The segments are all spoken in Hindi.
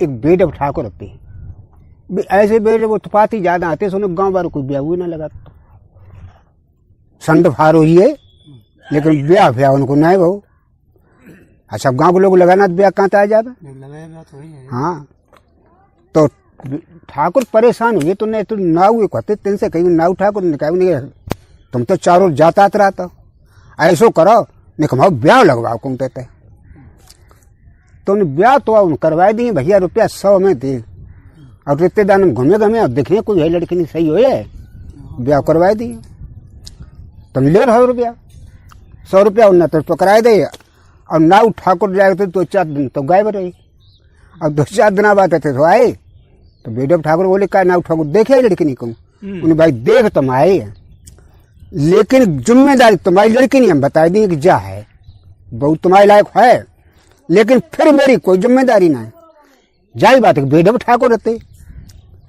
एक बेड अब ठाकुर होते हैं ऐसे बेड वो तुपाती ज्यादा आते सुनो गांव वालों कोई ब्याह हुई ना लगा संड फारो ही है लेकिन ब्याह ब्याह उनको नहीं बहु अच्छा गांव के लोग लगाना ब्याह कहाँ आ जाए। हाँ तो ठाकुर परेशान हुए तो नहीं तो नाव कहते तेन से कहीं नाव ठाकुर ने कहा नहीं तुम तो चारों जातात रहता ऐसो करो नहीं कमाओ ब्याह लगवाओ कौन कहते तो उन्हें ब्याह तो करवाए दिए भैया रुपया 100 में दे और रिश्तेदार में घूमे घूमे और देखिए कोई है लड़की नहीं सही हो जाए ब्याह करवाए दिए तुम ले 100 रुपया उन्हें तो पकड़ाए दे और नाव ठाकुर जाए तो 2-4 दिन तो गायब रही और 2-4 दिन बाद थे तो आए तो बेडब ठाकुर बोले का नाव ठाकुर देखे लड़की नहीं कहूँ उन्हें भाई देख तुम आए लेकिन जिम्मेदारी तुम्हारी लड़की नहीं हम बता देंगे कि जा है बहुत तुम्हारे लायक है लेकिन फिर मेरी कोई जिम्मेदारी ना है जाहिर बात है बेडब ठाकुर रहते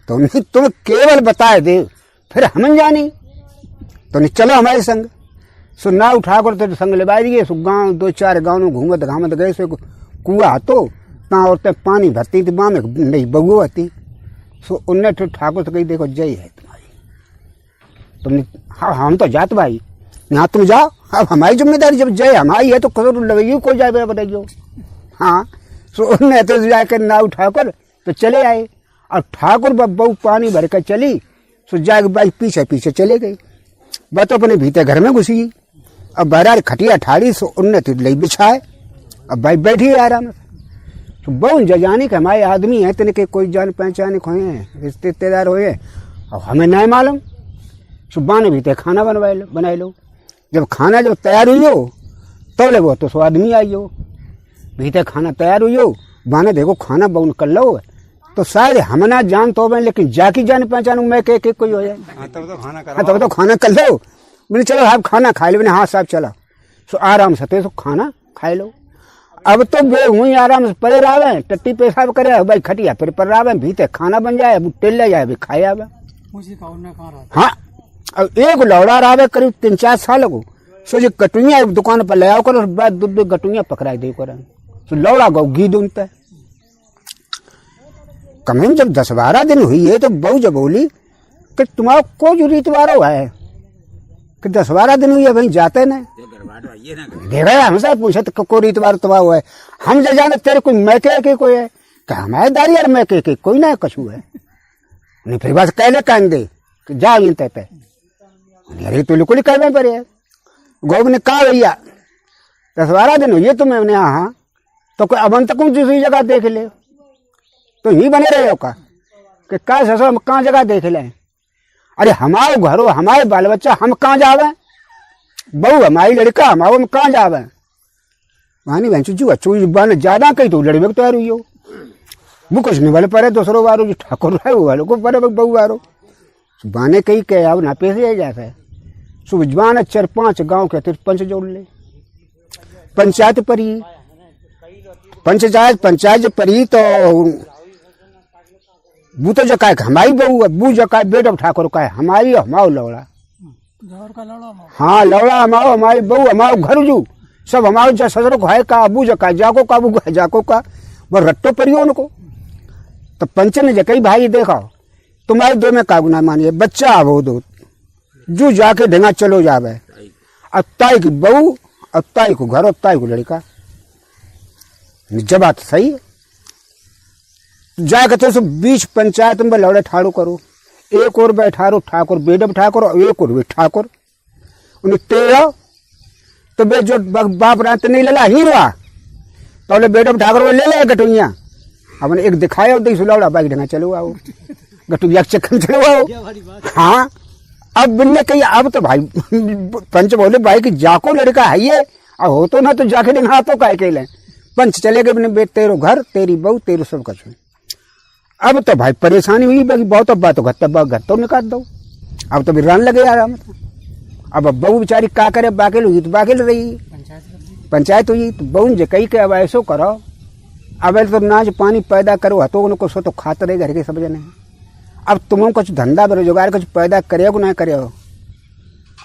तुम केवल बताए दे फिर हम जानी तो नहीं चलो हमारे संग सो नाव ठाकुर तो संग ले दिए सो गाँव 2-4 गाँव में घूमत घामत गए सो कुआ तो ता औरतें पानी भरती थी वहां में नहीं बहू आती सो उनने तो ठाकुर से कही देखो जय है तुम्हारी तुमने हाँ हम तो जात भाई यहाँ तुम जाओ अब हमारी जिम्मेदारी जब जय हमारी है तो कसर लगेगी कोई जाए बताइए। हाँ सो उनने तो जाकर नाव ठाकुर तो चले आए और ठाकुर बहू पानी भर कर चली सो जाके बाई पीछे पीछे चले गई वह तो अपने भीतर घर में घुसी गई अब बहरार खटिया ठाड़ी सो उनने तो लई बिछाए अब भाई बैठी आराम से तो बहु जजानी के हमारे आदमी है तेने के कोई जान पहचान खोए हैं रिश्तेदार हुए और हमें नहीं मालूम सुबह ने भीतर खाना बनाए लो जब खाना जब तैयार हुई हो तो ले वो तो सो आदमी आई हो भीतर खाना तैयार हुई हो बाने देखो खाना बहुन कर लो तो शायद हम ना जान तो लेकिन जाकी जान पहचानू मैं के कोई हो जाए तब तो खाना कर लो मैंने चलो आप खाना खा लो हाँ साहब चला सो आराम से तो खाना खाए लो अब तो वही आराम से पड़े रहे टट्टी पेशाब करे भाई खटिया फिर पर रहे भीतर खाना बन जाए टेल ले जाए खाए आवे। हाँ अब एक लौड़ा रहा करीब 3-4 साल को सो जो गटुइया दुकान पर ले आओ कर बाद दूध गटुइया पकड़ाई दे कर तो लौड़ा गौ घी दूनता है कम जब 10-12 दिन हुई है तो बहु जब बोली कि तुम्हारा को जो रीतवार है कि 10-12 दिन हुई है भाई जाते न देखा हमसे पूछे तो को रीतवार तुम्हारा हुआ है हम जो जाने तेरे कोई मैके के कोई है कि हमारे दारी यार मैके के कोई ना कछु है नहीं फिर बस कहले कह दे कि जा तय अरे तो लिखो करने पर गोब ने कहा भैया 10-12 दिन हुई तुम्हें हाँ तो कोई अब तक दूसरी जगह देख ले तो ही बने रहे हो का कि का ससुर हम कहाँ जगह देख ले अरे हमारे घर हमारे बाल बच्चा हम कहाँ जावे बहू हमारी लड़का हमारे में कहाँ जावे वहां नहीं बहन चू अच्छू बन ज्यादा कही तो लड़वे तैयार हुई हो वो कुछ नहीं बोले पड़े दूसरों वालों जो ठाकुर है वो वालों को पड़े बहू वालों बाने कही के अब ना पैसे जाता है सुबह 4-5 गांव के पंच जोड़ ले पंचायत पर ही पंचायत पर ही तो वो तो जका हमारी बहू है वो जका बेडब ठाकुर का है हमारी हमाओ लौड़ा हाँ लौड़ा हमाओ हमारी बहू हमारो घर जू सब हमारे ससुर को है का अबू जका जाको का अबू जाको का वो रट्टो पर उनको तो पंच ने जकई भाई देखा तुम्हारे दो में काबू ना मानिए बच्चा आवो दो जू जाके ढंगा चलो जावे अत्ताई की बहू अत्ताई को घर अत्ताई को लड़का जब बात सही जाके तो सब बीच पंचायत में लौड़े ठाड़ो करो एक और बैठारो ठाकुर बेडब ठाकुर और एक और ठाकुर उन्हें तेरा तो बे जो बाप रात नहीं लला ही रहा तो बेडब ठाकुर वो ले ले गटुइया अपने एक दिखाया और देख लौड़ा बाइक ढंगा चलो आओ गटुइया चक्कर चलो आओ। हाँ अब बिन्ने कही अब तो भाई पंच बोले भाई कि जाको लड़का है ये अब हो तो ना तो जाके ढंगा तो काय के ले पंच चले गए अपने बेट तेरो घर तेरी बहू तेरो सब कछ अब तो भाई परेशानी हुई बहुत अब तो घर तो निकाल दो अब तो रन लगे आराम अब बहू बेचारी का करे बाकिल हुई तो बाकिल रही पंचायत हुई तो बहू जे कही के अब ऐसो करो अब तो नाच पानी पैदा करो तो उनको सो तो खाते रहे घर के सब जने अब तुम कुछ धंधा बेरोजगार कुछ पैदा करे को नहीं करे हो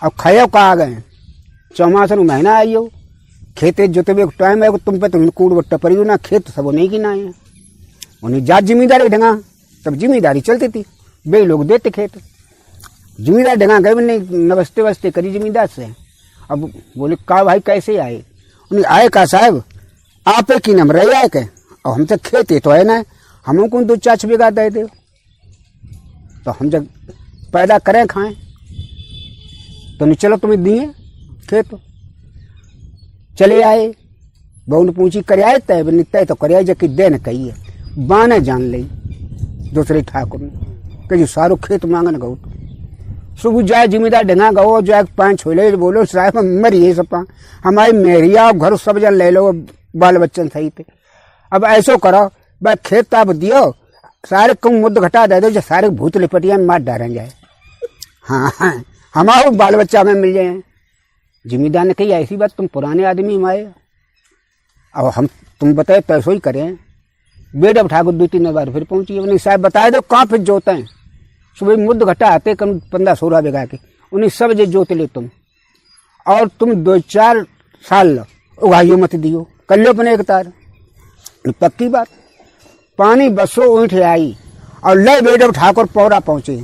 अब खाओ का आ गए चौमासन महीना आई हो खेते जोते टाइम है तुम पे तो कूड़ बट्टा पड़ी हो ना खेत सब नहीं की ना है उन्हें जात जिम्मेदारी ढंगा, तब जिम्मेदारी चलती थी, बे लोग देते खेत। जिम्मेदार ढंगा गए, नहीं नमस्ते वस्ते करी जिम्मेदार से। अब बोले का भाई कैसे आए? उन्हें आए का साहब आप की नम रह आए के, और हमसे खेत तो है ना, हम को 2-4 बीघा दे दे तो हम जब पैदा करें खाएं, तो नहीं चलो तुम्हें दिए खेत। चले आए, बहु ने पूछी कर आए तय तय तो कर आए, जबकि दे न कही है बाने जान ली दूसरे ठाकुर ने कि जो सारो खेत मांगन गो। सुबह जाए जिम्मेदार ढंगा गो, जाए 5 छोले बोलो साहब मरिए सपा हमारी मेरिया घर सब जन ले लो, बाल बच्चन सही थे। अब ऐसो करो भाई खेत आप दियो, सारे कम मुद्द घटा दे दो, जो सारे भूत लिपटिया मार डालें जाए। हाँ हमारे बाल बच्चा में मिल जाए। जिम्मेदार ने कही ऐसी बात, तुम पुराने आदमी हमारे, अब हम तुम बताए पैसो ही करें। बेड अब ठाकुर 2-3 बार फिर पहुंची, उन्हें साहब बताए दो कहाँ फिर जोते हैं। सुबह मुद्द घटा आते कम 15-16 बीघा के, उन्हें सब जे जोत ले तुम, और तुम 2-4 साल उगाइयो मत दियो, कर लो अपने एक तार। पक्की बात। पानी बसो ऊँट आई और ले बेड ठाकुर पौरा पहुंचे।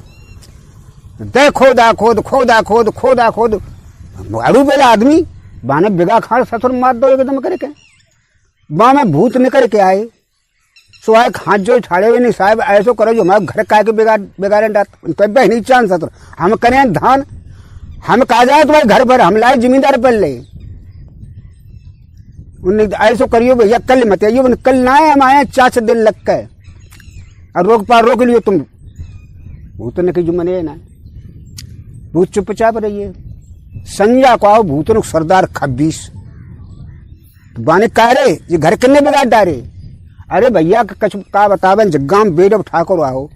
दे खोदा खोद खोदा खोद खोदा खोद, अड़ू बेला आदमी बाने बिगा खाड़ ससुर मार दो एकदम करके। बा में भूत निकल के आए, सो आए हाथ जो छाड़े हुए नहीं साहब ऐसो करो जो हमारे घर का के बिगाड़े डाट नहीं चांद ससुर हम करें धान, हम कहा जाए तुम्हारे घर पर हम लाए जिम्मेदार पर ले। उन्हें ऐसो करियो भैया कल मत आइयो, कल ना आए हम आए 4 दिन लग के, और रोक पार रोक लियो तुम। भूत ने कही जो मने ना, भूत चुपचाप रहिए। संज्ञा को आओ भूत ने सरदार 26 बाने कह रहे ये घर किन्ने बिगाड़ डारे। अरे भैया कछ का बतावन जग्गा में बेड ठाकुर आओ,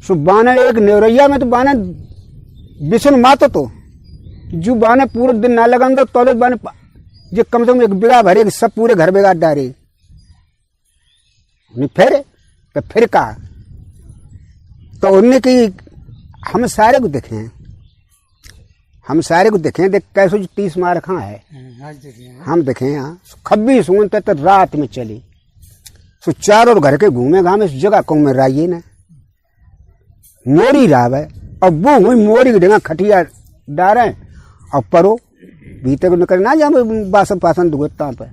सो बाने एक नेवरैया में तो बाने बिसन मातो तो जो बाने पूरे दिन ना लगन दो तो बाने जो कम से कम 1 बीघा भरे सब पूरे घर बिगाड़ डारे। फिर कहा तो उन्हें की हम सारे को देखें, हम सारे को देखें, देख कैसे जो 30 मार कहाँ है हम देखें। यहाँ 26 ऊँट तो रात में चली, सो 4 और घर के घूमे घाम इस जगह को में राइए ना मोरी राव है, और वो हुई मोरी की ढंगा खटिया डारे और परो बीते को निकल ना जा बासन पासन दुगता पे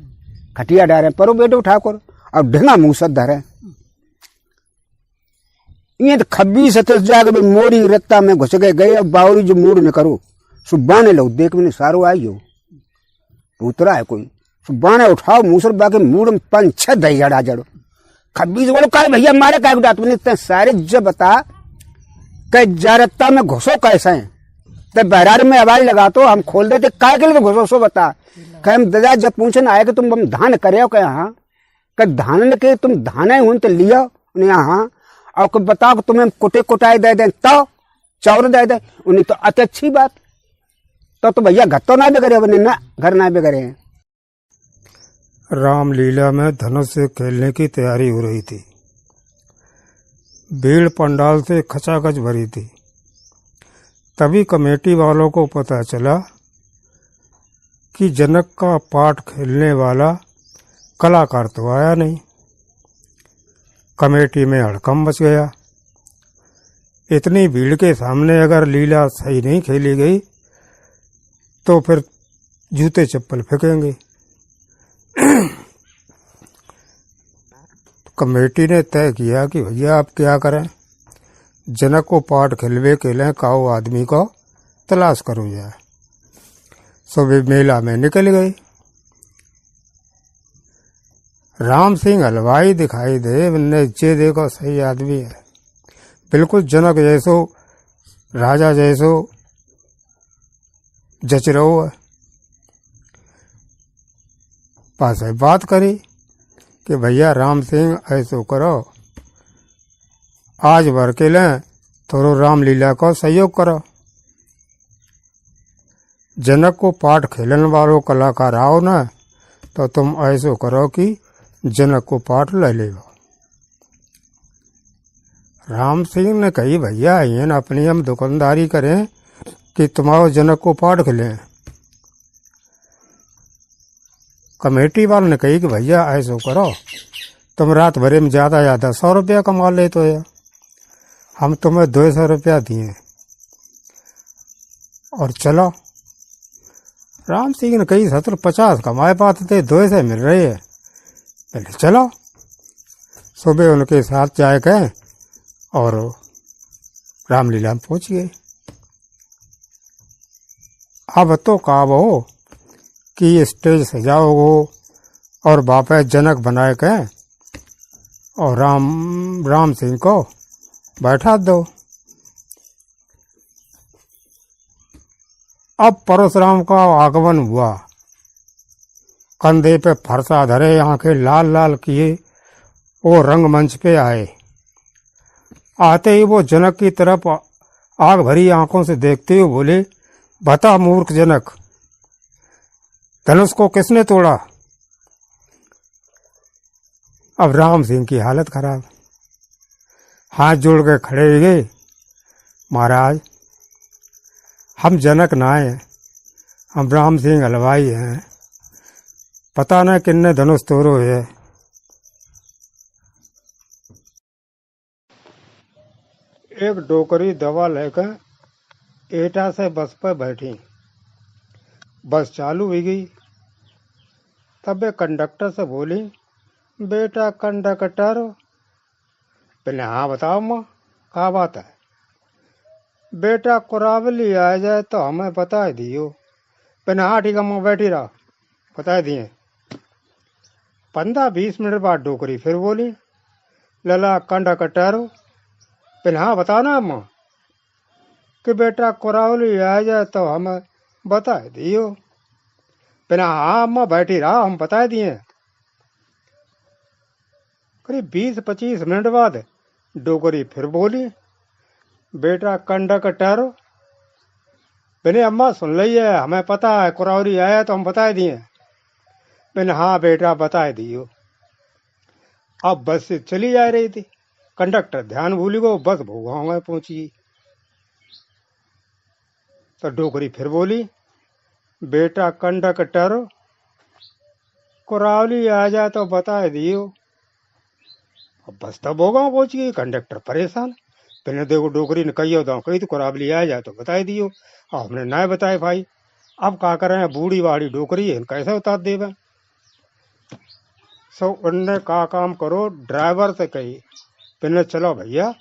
खटिया डारे परो बेटो ठाकुर और ढंगा मुँह से धरे। ये तो 26-27 जाके मोरी रत्ता में घुस गए और बावरी जो मूड में करो सुबाने लो देख मैंने सारो आई हो उतरा है कोई सुबाने उठाओ मूसर बाके मूड में 5-6 दही जड़ा जड़ो 26 बोलो का भैया मारे का डाट मैंने सारे जब बता कै जारत्ता में घुसो कैसे है तब बहरार में आवाज लगा तो हम खोल देते काय के लिए घुसो सो बता कह हम दादा जब पूछने आए कि तुम हम धान करे कह हाँ कह धान के तुम धाने हूं तो लिया हाँ और बताओ कि तुम्हें कुटे कुटाई दे दें तो चाउर दे दे उन्हें तो अच्छी बात तो भैया घर तो ना बिगड़े ना घर ना बिगड़े हैं। रामलीला में धनुष से खेलने की तैयारी हो रही थी। भीड़ पंडाल से खचाखच भरी थी। तभी कमेटी वालों को पता चला कि जनक का पाठ खेलने वाला कलाकार तो आया नहीं। कमेटी में हड़कंप मच गया। इतनी भीड़ के सामने अगर लीला सही नहीं खेली गई तो फिर जूते चप्पल फेंकेंगे। कमेटी ने तय किया कि भैया आप क्या करें, जनक को पाठ खिलवे के लिए काऊ आदमी को तलाश करो जाए। सो वे मेला में निकल गए। राम सिंह हलवाई दिखाई दे, मैंने जे देखो सही आदमी है, बिल्कुल जनक जैसो राजा जैसो जच रहो है। पास बात करी कि भैया राम सिंह ऐसो करो, आज भर के लें थोड़ो रामलीला को सहयोग करो। जनक को पाठ खेलने वालों कलाकार आओ ना तो तुम ऐसो करो कि जनक को पाठ ले लेगा। राम सिंह ने कही भैया ये ना अपनी हम दुकानदारी करें कि तुम्हारो जनक को पाठ खेलें। कमेटी वालों ने कही कि भैया ऐसो करो तुम रात भरे में ज्यादा 100 रुपया कमा लेते हो यार, हम तुम्हें 200 रुपया दिए और चलो। राम सिंह ने कही 70-50 कमाए पाते थे, 200 मिल रहे है, पहले चलो। सुबह उनके साथ जाए गए और रामलीला में पहुंच गए। अब तो कहा वो कि स्टेज सजाओ और बापा जनक बनाए के और राम सिंह को बैठा दो। अब परशुराम का आगमन हुआ, कंधे पे फरसा धरे, आंखें लाल लाल किए, वो रंगमंच पे आए। आते ही वो जनक की तरफ आग भरी आंखों से देखते हुए बोले, बता मूर्ख जनक, धनुष को किसने तोड़ा? अब राम सिंह की हालत खराब, हाथ जोड़ के खड़े गए, महाराज हम जनक ना हैं, हम राम सिंह हलवाई हैं, पता न किन्ने धनुष तोड़ो है। एक डोकरी दवा लेकर एटा से बस पर बैठी, बस चालू हुई गई। तब वे कंडक्टर से बोली, बेटा कंडक्टर। पहले हाँ बताओ माँ, क्या बात है? बेटा कुरावली आ जाए तो हमें बता दियो। पहले हाँ ठीक है माँ, बैठी रहा, बता दिए। 15-20 मिनट बाद डोकरी फिर बोली, लला कंडक्टर। पहले हाँ बताओ ना माँ कि बेटा कुरावली आ जाए तो हमें बता दियो। पहले हाँ अम्मा बैठी रहा, हम बता दिए। करीब 20-25 मिनट बाद डोकरी फिर बोली, बेटा कंडक्टर। मैंने अम्मा सुन ली है, हमें पता है कुरावली आया तो हम बता दिए। मैंने हाँ बेटा बता दियो। अब बस से चली जा रही थी, कंडक्टर ध्यान भूल गो, बस भोगांव में पहुंची। तो डोकरी फिर बोली, बेटा कंडक्टर, कुरावली आ जाए तो बता दियो। अब बस तो भोगांव पहुंच गई, कंडक्टर परेशान। पहले देखो डोकरी ने कही होता कही तो कुरावली आ जाए तो बता दियो, हमने ना बताए भाई। अब क्या करें, बूढ़ी बाड़ी डोकरी है, कैसे उतार देवे। सो उनने का काम करो, ड्राइवर से कही, पहले चलो भैया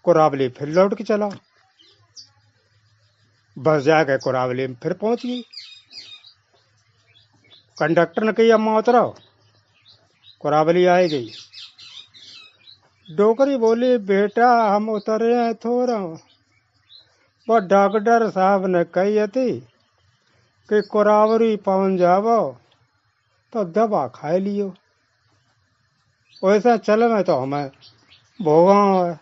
कुरावली फिर लौट के चलो। बस जाके कुरावली में फिर पहुंच गई। कंडक्टर ने कही अम्मा उतरो, कुरावली आई गई। डोकरी बोली, बेटा हम उतरे हैं थोड़ा, वो डॉक्टर साहब ने कही थी कि कुरावली पहुंच जाओ तो दवा खाए लियो, वैसा चल में तो हमें भोगांव है।